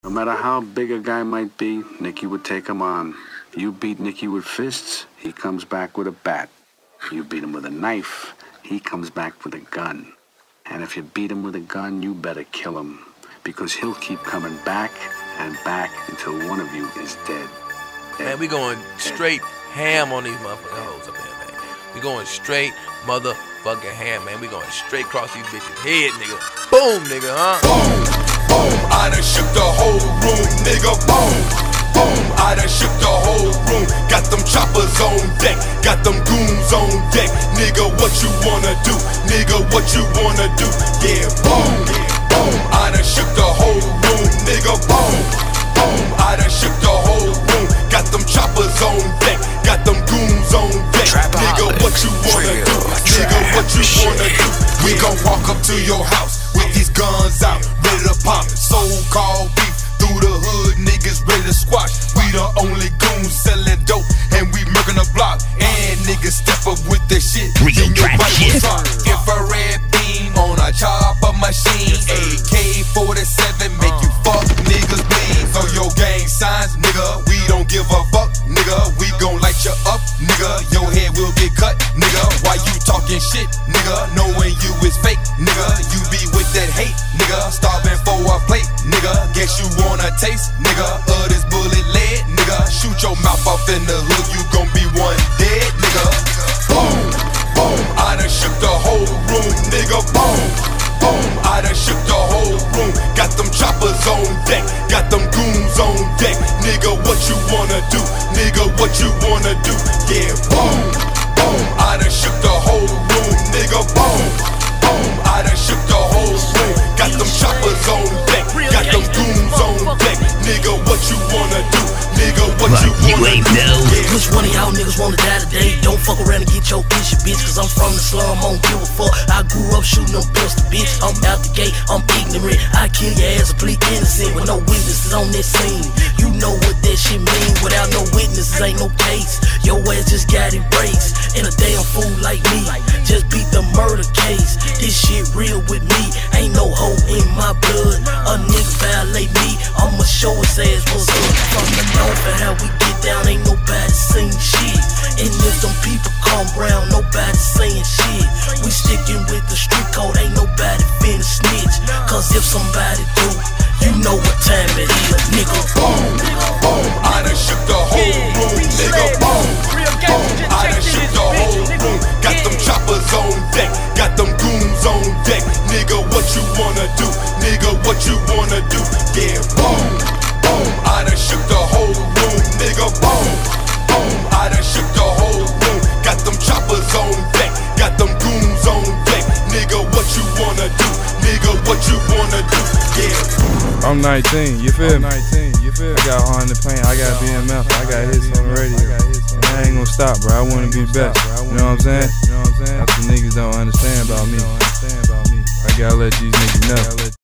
No matter how big a guy might be, Nicky would take him on. You beat Nicky with fists, he comes back with a bat. You beat him with a knife, he comes back with a gun. And if you beat him with a gun, you better kill him, because he'll keep coming back and back until one of you is dead. Man, we going straight ham on these motherfucking hoes up here, man. We going straight motherfucking ham, man. We going straight across these bitches' head, nigga. Boom, nigga, huh? Boom, boom, I done shook the whole room, nigga. Boom, boom, I done shook the whole room. Got them choppers on deck, got them goons on deck. Nigga, what you wanna do? Nigga, what you wanna do? Yeah, boom, boom, I done shook the whole room, nigga. Boom, boom, I done shook the whole room. Got them choppers on deck, got them goons on deck. Nigga, what you wanna do? Nigga, what you wanna do? We gon' walk up to your house with these guns out, ready to pop. So-called beef through the hood, niggas ready to squash. We the only goons selling dope, and we murking the block. And niggas step up with that shit. Then your body will talk. Infrared beam on a chopper machine. AK-47 make you fuck niggas bleed. So your gang signs, nigga, we don't give a fuck, nigga. We gon' light you up, nigga. Your head will get cut, nigga. Why you talking shit, nigga? Knowing you is fake, nigga. You be with that hate, nigga. Starving for a plate, nigga. Guess you wanna taste, nigga, of this bullet lead, nigga. Shoot your mouth off in the hood, you gon' be one dead, nigga. Boom, boom, I done shook the whole room, nigga. Boom, boom, I done shook the whole room. Got them choppers on deck, got them goons on deck. Nigga, what you wanna do? Nigga, what you wanna do? Yeah, boom, boom, I done shook the whole room, nigga. Boom, boom, I done shook the whole room. Got them choppers on deck, got them goons on deck. Nigga, what you wanna do? Nigga, what you wanna do? Yeah. Which one of y'all niggas wanna die today? Don't fuck around and get your issue, bitch. Cause I'm from the slum, I don't give a fuck. I grew up shooting them pistols, bitch. I'm out the gate, I'm ignorant. I kill your ass and plead innocent with no witnesses on this scene. You know what that shit mean. Without no witnesses, ain't no case. Your ass just got erased. And a damn fool like me just beat the murder case. This shit real with me. Ain't no hope in my blood. A nigga violate me, I'ma show his ass what's up. From the north and how we get down, ain't nobody seen shit. And if them people come round, nobody saying shit. We sticking with the street code, ain't nobody finna snitch. Cause if somebody do, you know what time it is, nigga. Boom, boom, I done shook the whole room, nigga. Boom, boom, I done shook the whole room. Got them choppers on deck, got them goons on deck. Nigga, what you wanna do? Nigga, what you wanna do? Yeah, boom, boom, I done shook the whole room, nigga. Boom, boom, I done shook the whole room. Got them choppers on deck, got them goons on deck. Nigga, what you wanna do? Nigga, what you wanna do? Yeah. I'm 19, you feel me? I got Hard in the Paint, I got BMF, I got hits on the radio. I ain't gonna stop, bro. I wanna be best. You know what I'm saying? That's what niggas don't understand about me. I gotta let these niggas know.